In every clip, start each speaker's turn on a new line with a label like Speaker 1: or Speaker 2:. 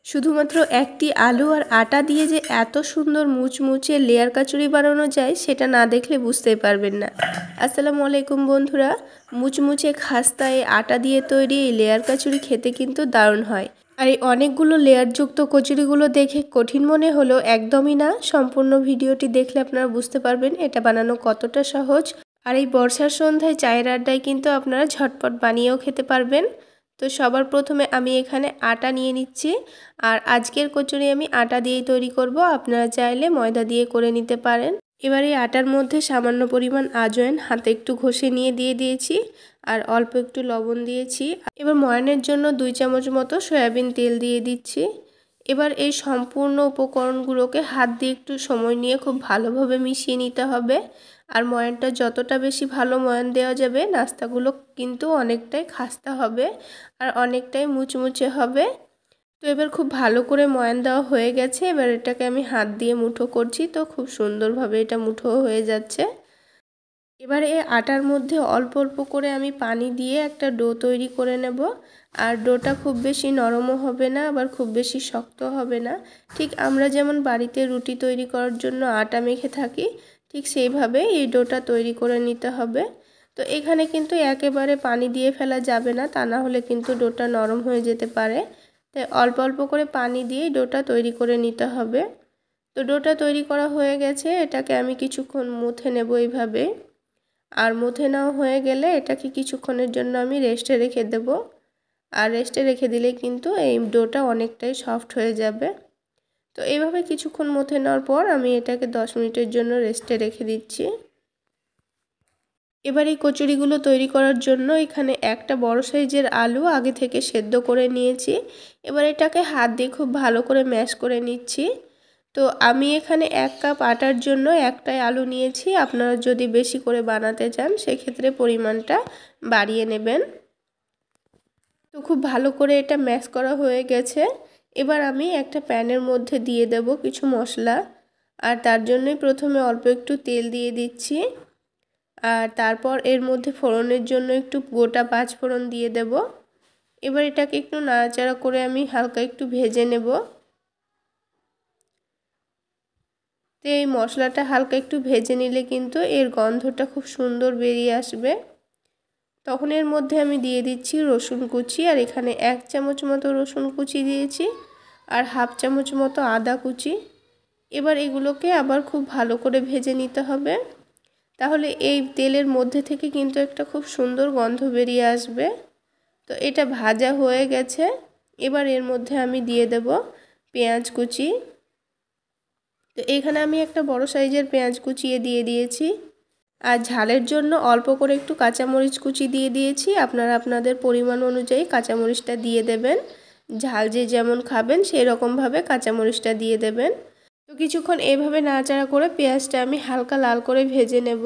Speaker 1: শুধুমাত্র একটি আলু আর আটা দিয়ে যে এত সুন্দর মুচমুচে লেয়ার কচুরি বানানো যায় সেটা না দেখলে বুঝতেই পারবেন না। আসসালামু আলাইকুম বন্ধুরা, মুচমুচে খাস্তা এই আটা দিয়ে তৈরি এই লেয়ার কচুরি খেতে কিন্তু দারুণ হয়। আর এই অনেকগুলো লেয়ারযুক্ত কচুরিগুলো দেখে কঠিন মনে হলেও একদমই না। সম্পূর্ণ ভিডিওটি দেখলে আপনারা বুঝতে পারবেন এটা বানানো কতটা সহজ। আর এই বর্ষার সন্ধ্যায় চায়ের আড্ডায় কিন্তু আপনারা ঝটপট বানিয়েও খেতে পারবেন। তো সবার প্রথমে আমি এখানে আটা নিয়ে নিচ্ছি। আর আজকের কচুরি আমি আটা দিয়েই তৈরি করব, আপনারা চাইলে ময়দা দিয়ে করে নিতে পারেন। এবার এই আটার মধ্যে সামান্য পরিমাণ আজওয়াইন হাতে একটু ঘষে নিয়ে দিয়ে দিয়েছি আর অল্প একটু লবণ দিয়েছি। এবার ময়ানের জন্য 2 চামচ মতো সয়াবিন তেল দিয়ে দিচ্ছি। এবার এই সম্পূর্ণ উপকরণগুলোকে হাত দিয়ে একটু সময় নিয়ে খুব ভালোভাবে মিশিয়ে নিতে হবে। আর ময়ানটা যতটা বেশি ভালো ময়ান দেওয়া যাবে নাস্তাগুলো কিন্তু অনেকটাই খাস্তা হবে আর অনেকটাই মুচমুচে হবে। তো এবার খুব ভালো করে ময়ান দেওয়া হয়ে গেছে। এবার এটাকে আমি হাত দিয়ে মুঠো করছি, তো খুব সুন্দরভাবে এটা মুঠো হয়ে যাচ্ছে। এবার এই আটার মধ্যে অল্প অল্প করে আমি পানি দিয়ে একটা ডো তৈরি করে নেব। আর ডোটা খুব বেশি নরমও হবে না আবার খুব বেশি শক্ত হবে না। ঠিক আমরা যেমন বাড়িতে রুটি তৈরি করার জন্য আটা মেখে থাকি ঠিক সেইভাবে এই ডোটা তৈরি করে নিতে হবে। তো এখানে কিন্তু একেবারে পানি দিয়ে ফেলা যাবে না, তা না হলে কিন্তু ডোটা নরম হয়ে যেতে পারে। তাই অল্প অল্প করে পানি দিয়ে ডোটা তৈরি করে নিতে হবে। তো ডোটা তৈরি করা হয়ে গেছে, এটাকে আমি কিছুক্ষণ মুথে নেব এইভাবে। আর মুথে নেওয়া হয়ে গেলে এটাকে কিছুক্ষণের জন্য আমি রেস্টে রেখে দেব। আর রেস্টে রেখে দিলে কিন্তু এই ডোটা অনেকটাই সফট হয়ে যাবে। তো এইভাবে কিছুক্ষণ মুথে নেওয়ার পর আমি এটাকে 10 মিনিটের জন্য রেস্টে রেখে দিচ্ছি। এবার এই কচুরিগুলো তৈরি করার জন্য এখানে একটা বড় সাইজের আলু আগে থেকে সেদ্ধ করে নিয়েছি। এবার এটাকে হাত দিয়ে খুব ভালো করে ম্যাশ করে নিচ্ছি। তো আমি এখানে 1 কাপ আটার জন্য একটাই আলু নিয়েছি। আপনারা যদি বেশি করে বানাতে চান সেক্ষেত্রে পরিমাণটা বাড়িয়ে নেবেন। তো খুব ভালো করে এটা ম্যাশ করা হয়ে গেছে। এবার আমি একটা প্যানের মধ্যে দিয়ে দেব কিছু মশলা। আর তার জন্যই প্রথমে অল্প একটু তেল দিয়ে দিচ্ছি। আর তারপর এর মধ্যে ফোড়নের জন্য একটু গোটা 5 ফোড়ন দিয়ে দেব। এবার এটাকে একটু নাড়াচাড়া করে আমি হালকা একটু ভেজে নেব। তো এই মশলাটা হালকা একটু ভেজে নিলে কিন্তু এর গন্ধটা খুব সুন্দর বেরিয়ে আসবে। তখন এর মধ্যে আমি দিয়ে দিচ্ছি রসুন কুচি। আর এখানে 1 চামচ মতো রসুন কুচি দিয়েছি আর হাফ চামচ মতো আদা কুচি। এবার এগুলোকে আবার খুব ভালো করে ভেজে নিতে হবে, তাহলে এই তেলের মধ্যে থেকে কিন্তু একটা খুব সুন্দর গন্ধ বেরিয়ে আসবে। তো এটা ভাজা হয়ে গেছে। এবার এর মধ্যে আমি দিয়ে দেব পেঁয়াজ কুচি। তো এখানে আমি একটা বড় সাইজের পেঁয়াজ কুচিয়ে দিয়ে দিয়েছি। আর ঝালের জন্য অল্প করে একটু কাঁচামরিচ কুচি দিয়ে দিয়েছি। আপনারা আপনাদের পরিমাণ অনুযায়ী কাঁচামরিচটা দিয়ে দেবেন। ঝাল যে যেমন খাবেন সেই রকমভাবে কাঁচামরিচটা দিয়ে দেবেন। তো কিছুক্ষণ এইভাবে নাড়াচাড়া করে পেঁয়াজটা আমি হালকা লাল করে ভেজে নেব।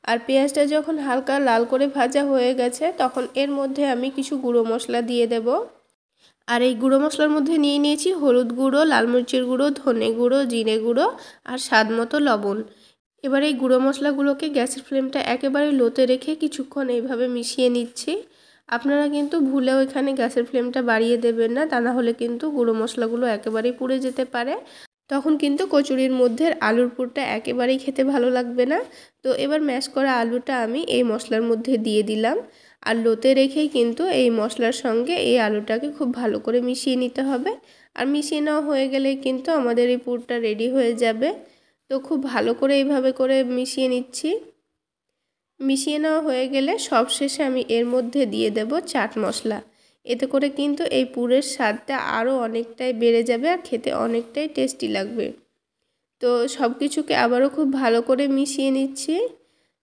Speaker 1: আর পেঁয়াজটা যখন হালকা লাল করে ভাজা হয়ে গেছে তখন এর মধ্যে আমি কিছু গুঁড়ো মশলা দিয়ে দেব। আর এই গুঁড়ো মশলার মধ্যে নিয়ে নিয়েছি হলুদ গুঁড়ো, লাল মরিচের গুঁড়ো, ধনে গুঁড়ো, জিরে গুঁড়ো আর স্বাদ মতো লবণ। এবার এই গুঁড়ো মশলাগুলোকে গ্যাসের ফ্লেমটা একেবারে লোতে রেখে কিছুক্ষণ এইভাবে মিশিয়ে নিচ্ছি। আপনারা কিন্তু ভুলেও এখানে গ্যাসের ফ্লেমটা বাড়িয়ে দেবেন না, তা না হলে কিন্তু গুঁড়ো মশলাগুলো একেবারেই পুড়ে যেতে পারে। তখন কিন্তু কচুরির মধ্যে আলুর পুরটা একেবারেই খেতে ভালো লাগবে না। তো এবার ম্যাশ করা আলুটা আমি এই মশলার মধ্যে দিয়ে দিলাম। আর লোতে রেখেই কিন্তু এই মশলার সঙ্গে এই আলুটাকে খুব ভালো করে মিশিয়ে নিতে হবে। আর মিশিয়ে নেওয়া হয়ে গেলে কিন্তু আমাদের এই পুরটা রেডি হয়ে যাবে। তো খুব ভালো করে এইভাবে করে মিশিয়ে নিচ্ছি। মিশিয়ে নেওয়া হয়ে গেলে সবশেষে আমি এর মধ্যে দিয়ে দেব চাট মশলা। এতে করে কিন্তু এই পুরের স্বাদটা আরও অনেকটাই বেড়ে যাবে আর খেতে অনেকটাই টেস্টি লাগবে। তো সব কিছুকে আবারও খুব ভালো করে মিশিয়ে নিচ্ছি।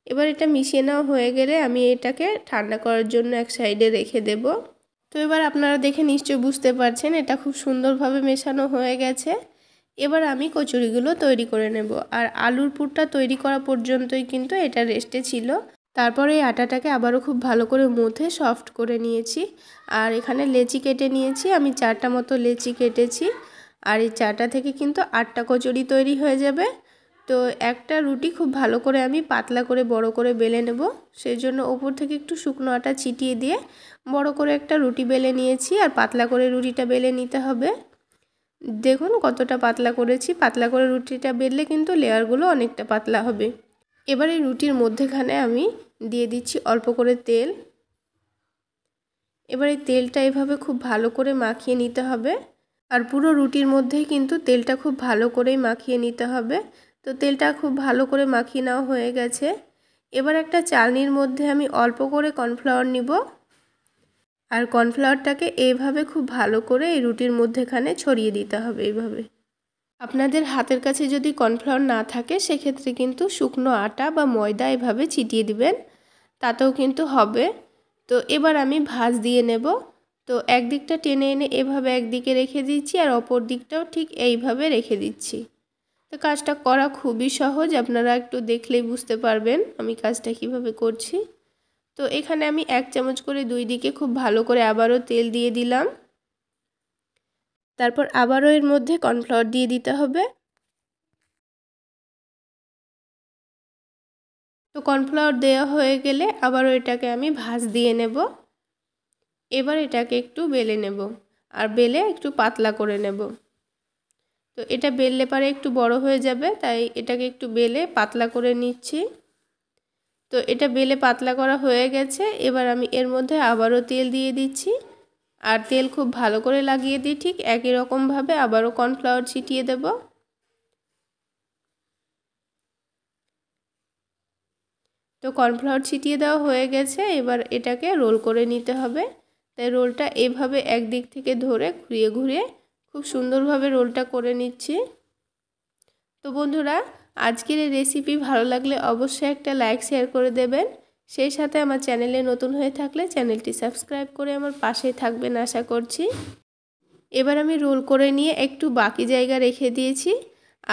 Speaker 1: এবার এটা মিশিয়ে নেওয়া হয়ে গেলে আমি এটাকে ঠান্ডা করার জন্য এক সাইডে রেখে দেব। তো এবার আপনারা দেখে নিশ্চয়ই বুঝতে পারছেন এটা খুব সুন্দরভাবে মেশানো হয়ে গেছে। এবার আমি কচুরিগুলো তৈরি করে নেব। আর আলুর পুরটা তৈরি করা পর্যন্তই কিন্তু এটা রেস্টে ছিল। তারপরে এই আটাটাকে আবারও খুব ভালো করে মুথে সফট করে নিয়েছি। আর এখানে লেচি কেটে নিয়েছি, আমি 4টা মতো লেচি কেটেছি। আর এই 4টা থেকে কিন্তু 8টা কচুরি তৈরি হয়ে যাবে। তো একটা রুটি খুব ভালো করে আমি পাতলা করে বড় করে বেলে নেব। সেই জন্য ওপর থেকে একটু শুকনো আটা ছিটিয়ে দিয়ে বড় করে একটা রুটি বেলে নিয়েছি। আর পাতলা করে রুটিটা বেলে নিতে হবে। দেখুন কতটা পাতলা করেছি। পাতলা করে রুটিটা বেললে কিন্তু লেয়ারগুলো অনেকটা পাতলা হবে। এবার এই রুটির মধ্যেখানে আমি দিয়ে দিচ্ছি অল্প করে তেল। এবার এই তেলটা এভাবে খুব ভালো করে মাখিয়ে নিতে হবে। আর পুরো রুটির মধ্যেই কিন্তু তেলটা খুব ভালো করেই মাখিয়ে নিতে হবে। তো তেলটা খুব ভালো করে মাখিয়ে নেওয়া হয়ে গেছে। এবার একটা চালনির মধ্যে আমি অল্প করে কর্নফ্লাওয়ার নিব। আর কর্নফ্লাওয়ারটাকে এইভাবে খুব ভালো করে এই রুটির মধ্যেখানে ছড়িয়ে দিতে হবে। এইভাবে আপনাদের হাতের কাছে যদি কর্নফ্লাওয়ার না থাকে সেক্ষেত্রে কিন্তু শুকনো আটা বা ময়দা এভাবে ছিটিয়ে দিবেন, তাতেও কিন্তু হবে। তো এবার আমি ভাঁজ দিয়ে নেব। তো একদিকটা টেনে এনে এভাবে একদিকে রেখে দিচ্ছি আর অপর দিকটাও ঠিক এইভাবে রেখে দিচ্ছি। তো কাজটা করা খুবই সহজ, আপনারা একটু দেখলেই বুঝতে পারবেন আমি কাজটা কিভাবে করছি। তো এখানে আমি 1 চামচ করে দুই দিকে খুব ভালো করে আবারও তেল দিয়ে দিলাম। তারপর আবারও এর মধ্যে কর্নফ্লাওয়ার দিয়ে দিতে হবে। তো কর্নফ্লাওয়ার দেওয়া হয়ে গেলে আবারও এটাকে আমি ভাঁজ দিয়ে নেব। এবার এটাকে একটু বেলে নেব আর বেলে একটু পাতলা করে নেব। তো এটা বেললে পরে একটু বড় হয়ে যাবে, তাই এটাকে একটু বেলে পাতলা করে নিচ্ছি। তো এটা বেলে পাতলা করা হয়ে গেছে। এবার আমি এর মধ্যে আবারও তেল দিয়ে দিচ্ছি আর তেল খুব ভালো করে লাগিয়ে দিয়ে ঠিক একই রকমভাবে আবারও কর্নফ্লাওয়ার ছিটিয়ে দেব। তো কর্নফ্লাওয়ার ছিটিয়ে দেওয়া হয়ে গেছে। এবার এটাকে রোল করে নিতে হবে। তাই রোলটা এভাবে একদিক থেকে ধরে ঘুরিয়ে ঘুরিয়ে খুব সুন্দরভাবে রোলটা করে নিচ্ছি। তো বন্ধুরা, আজকের এই রেসিপি ভালো লাগলে অবশ্যই একটা লাইক শেয়ার করে দেবেন। সেই সাথে আমার চ্যানেলে নতুন হয়ে থাকলে চ্যানেলটি সাবস্ক্রাইব করে আমার পাশেই থাকবেন আশা করছি। এবার আমি রোল করে নিয়ে একটু বাকি জায়গা রেখে দিয়েছি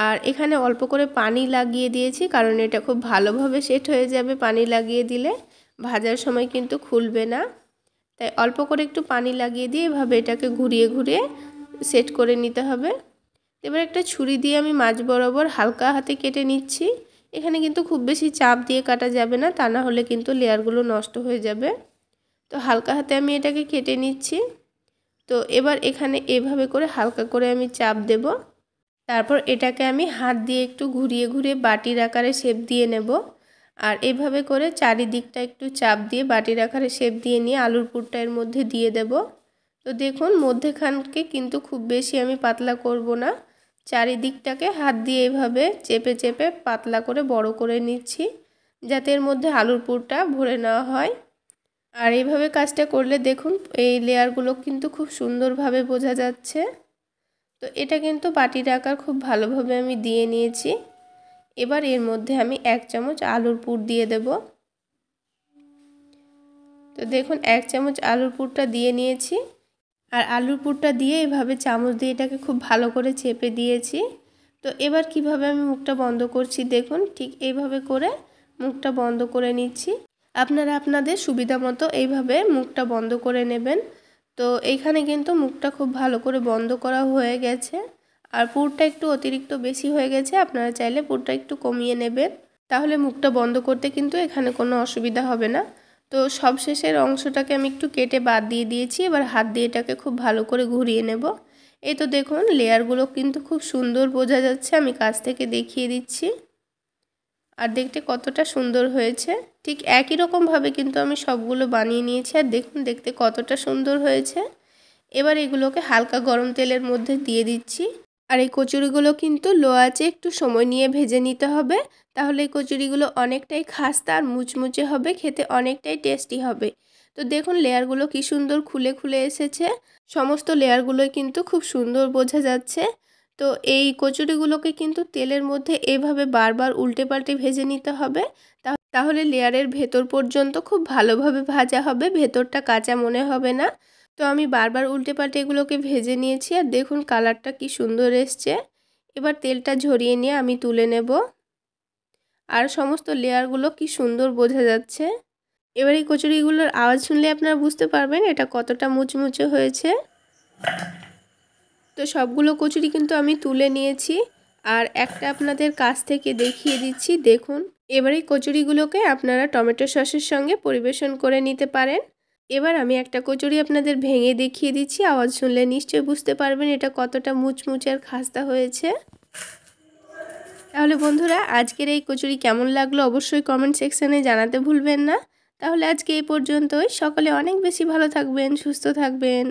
Speaker 1: আর এখানে অল্প করে পানি লাগিয়ে দিয়েছি, কারণ এটা খুব ভালোভাবে সেট হয়ে যাবে। পানি লাগিয়ে দিলে ভাজার সময় কিন্তু খুলবে না, তাই অল্প করে একটু পানি লাগিয়ে দিয়ে এভাবে এটাকে ঘুরিয়ে ঘুরিয়ে সেট করে নিতে হবে। এবার একটা ছুরি দিয়ে আমি মাঝ বরাবর হালকা হাতে কেটে নিচ্ছি। এখানে কিন্তু খুব বেশি চাপ দিয়ে কাটা যাবে না, তা না হলে কিন্তু লেয়ারগুলো নষ্ট হয়ে যাবে। তো হালকা হাতে আমি এটাকে কেটে নিচ্ছি। তো এবার এখানে এভাবে করে হালকা করে আমি চাপ দেব। তারপর এটাকে আমি হাত দিয়ে একটু ঘুরিয়ে ঘুরিয়ে বাটির আকারে শেপ দিয়ে নেব। আর এভাবে করে চারিদিকটা একটু চাপ দিয়ে বাটির আকারে শেপ দিয়ে নিয়ে আলুর পুরটা এর মধ্যে দিয়ে দেব। তো দেখুন মধ্যেখানকে কিন্তু খুব বেশি আমি পাতলা করব না, চারিদিকটাকে হাত দিয়ে এভাবে চেপে চেপে পাতলা করে বড় করে নিচ্ছি, যাতে এর মধ্যে আলুর পুরটা ভরে নেওয়া হয়। আর এইভাবে কাজটা করলে দেখুন এই লেয়ারগুলো কিন্তু খুব সুন্দরভাবে বোঝা যাচ্ছে। তো এটা কিন্তু বাটির আকার খুব ভালোভাবে আমি দিয়ে নিয়েছি। এবার এর মধ্যে আমি 1 চামচ আলুর পুর দিয়ে দেব। তো দেখুন 1 চামচ আলুর পুরটা দিয়ে নিয়েছি আর আলুর পুরটা দিয়ে এভাবে চামচ দিয়ে এটাকে খুব ভালো করে চেপে দিয়েছি। তো এবার কিভাবে আমি মুখটা বন্ধ করছি দেখুন, ঠিক এইভাবে করে মুখটা বন্ধ করে নিচ্ছি। আপনারা আপনাদের সুবিধা মতো এইভাবে মুখটা বন্ধ করে নেবেন। তো এইখানে কিন্তু মুখটা খুব ভালো করে বন্ধ করা হয়ে গেছে। আর পুরটা একটু অতিরিক্ত বেশি হয়ে গেছে, আপনারা চাইলে পুরটা একটু কমিয়ে নেবেন, তাহলে মুখটা বন্ধ করতে কিন্তু এখানে কোনো অসুবিধা হবে না। তো সবশেষের অংশটাকে আমি একটু কেটে বাদ দিয়ে দিয়েছি। এবার হাত দিয়ে এটাকে খুব ভালো করে ঘুরিয়ে নেব। এই তো দেখুন লেয়ারগুলো কিন্তু খুব সুন্দর বোঝা যাচ্ছে, আমি কাছ থেকে দেখিয়ে দিচ্ছি। আর দেখতে কতটা সুন্দর হয়েছে। ঠিক একই রকমভাবে কিন্তু আমি সবগুলো বানিয়ে নিয়েছি আর দেখুন দেখতে কতটা সুন্দর হয়েছে। এবার এগুলোকে হালকা গরম তেলের মধ্যে দিয়ে দিচ্ছি। আর এই কচুরিগুলো কিন্তু লো আঁচে একটু সময় নিয়ে ভেজে নিতে হবে, তাহলে এই কচুরিগুলো অনেকটাই খাস্তা আর মুচমুচে হবে, খেতে অনেকটাই টেস্টি হবে। তো দেখুন লেয়ারগুলো কি সুন্দর খুলে খুলে এসেছে, সমস্ত লেয়ারগুলোই কিন্তু খুব সুন্দর বোঝা যাচ্ছে। তো এই কচুরিগুলোকে কিন্তু তেলের মধ্যে এভাবে বারবার উল্টে পাল্টে ভেজে নিতে হবে, তাহলে লেয়ারের ভেতর পর্যন্ত খুব ভালোভাবে ভাজা হবে, ভেতরটা কাঁচা মনে হবে না। তো আমি বারবার উল্টে পাল্টে এগুলোকে ভেজে নিয়েছি আর দেখুন কালারটা কি সুন্দর এসছে। এবার তেলটা ঝরিয়ে নিয়ে আমি তুলে নেব। আর সমস্ত লেয়ারগুলো কি সুন্দর বোঝা যাচ্ছে। এবার এই কচুরিগুলোর আওয়াজ শুনলে আপনারা বুঝতে পারবেন এটা কতটা মুচমুচে হয়েছে। তো সবগুলো কচুরি কিন্তু আমি তুলে নিয়েছি আর একটা আপনাদের কাছ থেকে দেখিয়ে দিচ্ছি দেখুন। এবার এই কচুরিগুলোকে আপনারা টমেটো সসের সঙ্গে পরিবেশন করে নিতে পারেন। এবার আমি একটা কচুরি আপনাদের ভেঙে দেখিয়ে দিচ্ছি, আওয়াজ শুনলে নিশ্চয়ই বুঝতে পারবেন এটা কতটা মুচমুচে আর খাস্তা হয়েছে। তাহলে বন্ধুরা আজকের এই কচুরি কেমন লাগলো অবশ্যই কমেন্ট সেকশানে জানাতে ভুলবেন না। তাহলে আজকে এই পর্যন্তই, সকলে অনেক বেশি ভালো থাকবেন, সুস্থ থাকবেন।